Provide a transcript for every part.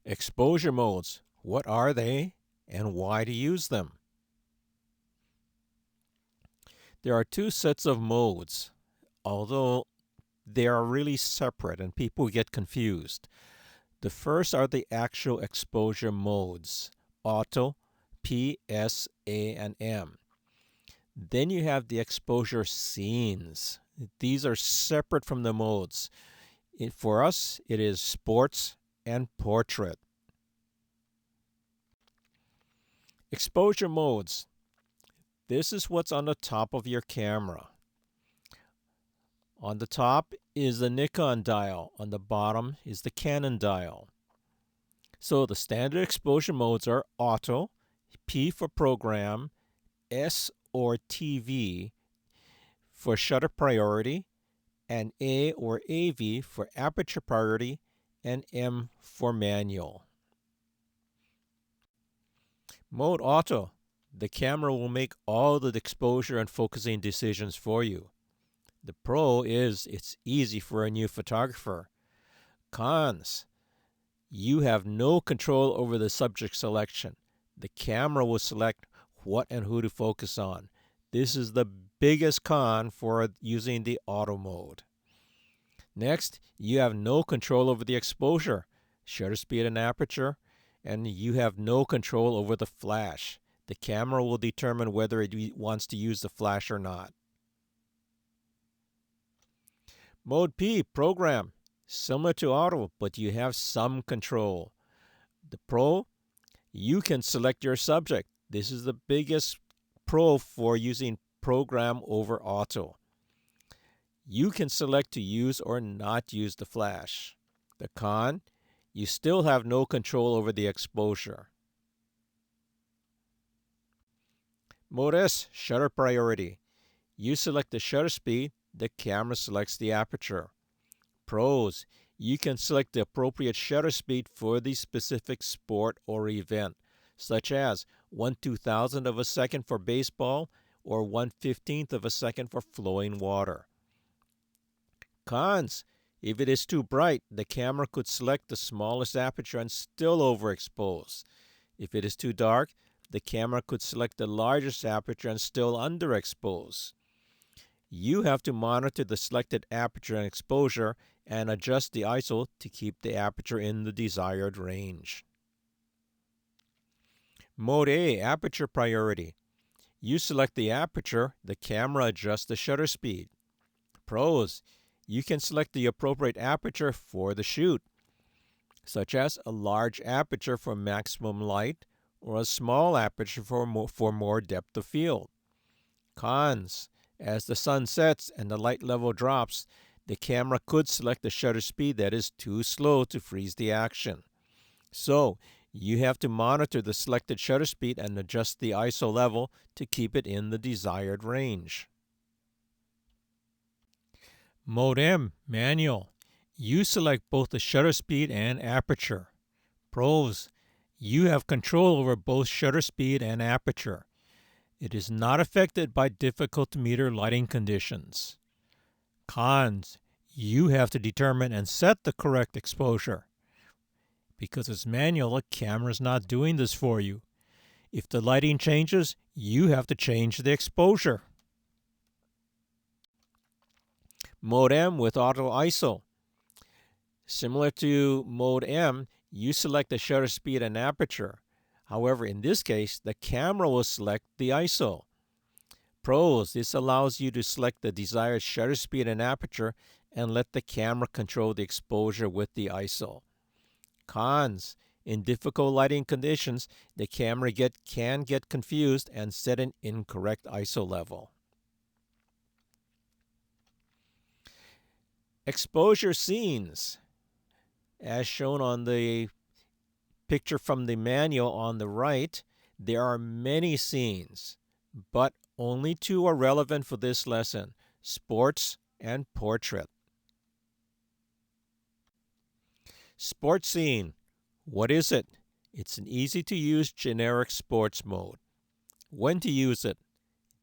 Exposure modes. What are they and why to use them? There are two sets of modes, although they are really separate and people get confused. The first are the actual exposure modes, auto, P, S, A, and M. Then you have the exposure scenes. These are separate from the modes. For us, it is sports and portrait. Exposure modes. This is what's on the top of your camera. On the top is the Nikon dial. On the bottom is the Canon dial. So the standard exposure modes are auto, P for program, S or TV for shutter priority, and A or AV for aperture priority, and M for manual. Mode auto. The camera will make all the exposure and focusing decisions for you. The pro is it's easy for a new photographer. Cons. You have no control over the subject selection. The camera will select what and who to focus on. This is the biggest con for using the auto mode. Next, you have no control over the exposure, shutter speed and aperture, and you have no control over the flash. The camera will determine whether it wants to use the flash or not. Mode P, program. Similar to auto, but you have some control. The pro, you can select your subject. This is the biggest pro for using program over auto. You can select to use or not use the flash. The con, you still have no control over the exposure. Mode S, shutter priority. You select the shutter speed, the camera selects the aperture. Pros, you can select the appropriate shutter speed for the specific sport or event, such as 1/2000th of a second for baseball or 1/15th of a second for flowing water. Cons, if it is too bright, the camera could select the smallest aperture and still overexpose. If it is too dark, the camera could select the largest aperture and still underexpose. You have to monitor the selected aperture and exposure and adjust the ISO to keep the aperture in the desired range. Mode A, aperture priority. You select the aperture, the camera adjusts the shutter speed. Pros, you can select the appropriate aperture for the shoot, such as a large aperture for maximum light or a small aperture for more depth of field. Cons, as the sun sets and the light level drops, the camera could select a shutter speed that is too slow to freeze the action. So, you have to monitor the selected shutter speed and adjust the ISO level to keep it in the desired range. Mode M, manual. You select both the shutter speed and aperture. Pros, you have control over both shutter speed and aperture. It is not affected by difficult to meter lighting conditions. Cons, you have to determine and set the correct exposure. Because it's manual, the camera is not doing this for you. If the lighting changes, you have to change the exposure. Mode M with auto ISO. Similar to Mode M, you select the shutter speed and aperture. However, in this case, the camera will select the ISO. Pros, this allows you to select the desired shutter speed and aperture and let the camera control the exposure with the ISO. Cons, in difficult lighting conditions, the camera can get confused and set an incorrect ISO level. Exposure scenes. As shown on the picture from the manual on the right, there are many scenes, but only two are relevant for this lesson: sports and portrait. Sports scene. What is it? It's an easy-to-use generic sports mode. When to use it?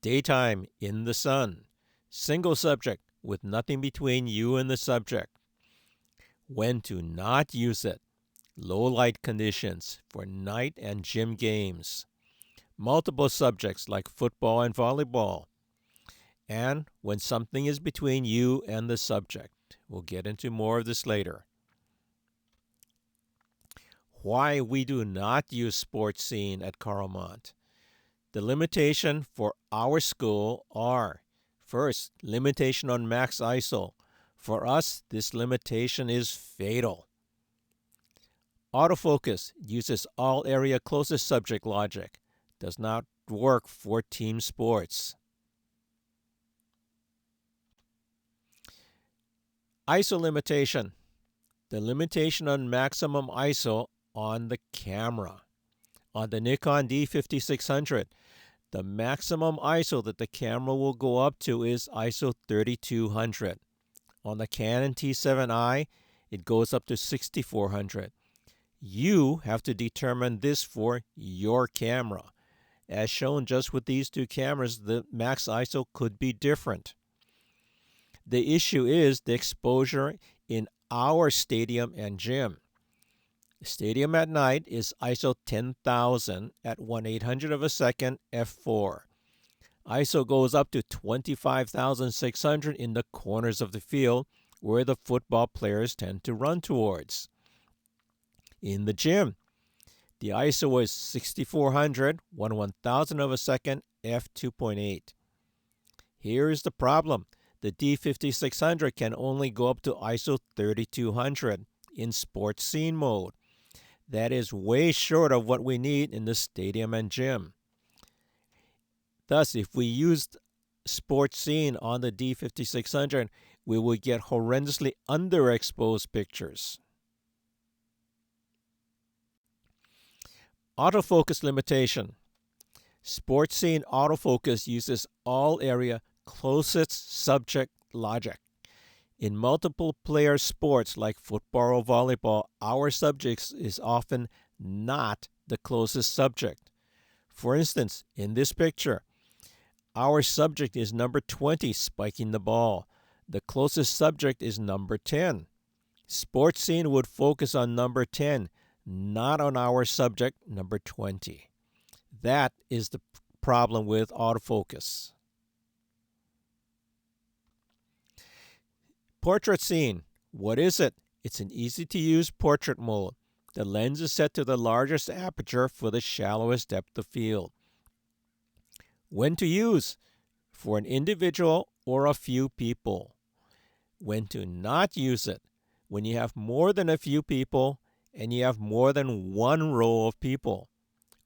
Daytime, in the sun. Single subject, with nothing between you and the subject. When to not use it? low light conditions for night and gym games, multiple subjects like football and volleyball, and when something is between you and the subject. We'll get into more of this later. Why we do not use sports scene at Carlmont. The limitation for our school are, first, limitation on max ISO. For us, this limitation is fatal. Autofocus uses all area closest subject logic. Does not work for team sports. ISO limitation. The limitation on maximum ISO on the camera. On the Nikon D5600, the maximum ISO that the camera will go up to is ISO 3200. On the Canon T7i, it goes up to 6400. You have to determine this for your camera. As shown just with these two cameras, the max ISO could be different. The issue is the exposure in our stadium and gym. The stadium at night is ISO 10,000 at 1/800 of a second f4. ISO goes up to 25,600 in the corners of the field where the football players tend to run towards. In the gym, the ISO is 6400, 1/1000 of a second, f2.8. Here's the problem. The D5600 can only go up to ISO 3200 in sports scene mode. That is way short of what we need in the stadium and gym. Thus, if we used sports scene on the D5600, we would get horrendously underexposed pictures. Autofocus limitation. Sports scene autofocus uses all area closest subject logic. In multiple player sports like football or volleyball, our subject is often not the closest subject. For instance, in this picture, our subject is number 20 spiking the ball. The closest subject is number 10. Sports scene would focus on number 10, not on our subject, number 20. That is the problem with autofocus. Portrait scene. What is it? It's an easy-to-use portrait mode. The lens is set to the largest aperture for the shallowest depth of field. When to use? For an individual or a few people. When to not use it? When you have more than a few people and you have more than one row of people.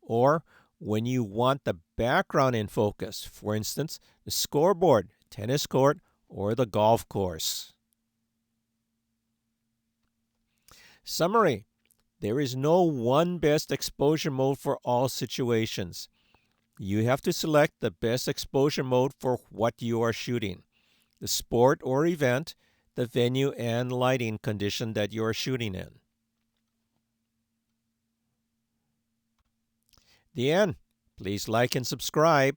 Or when you want the background in focus, for instance, the scoreboard, tennis court, or the golf course. Summary. There is no one best exposure mode for all situations. You have to select the best exposure mode for what you are shooting, the sport or event, the venue and lighting condition that you are shooting in. The end. Please like and subscribe.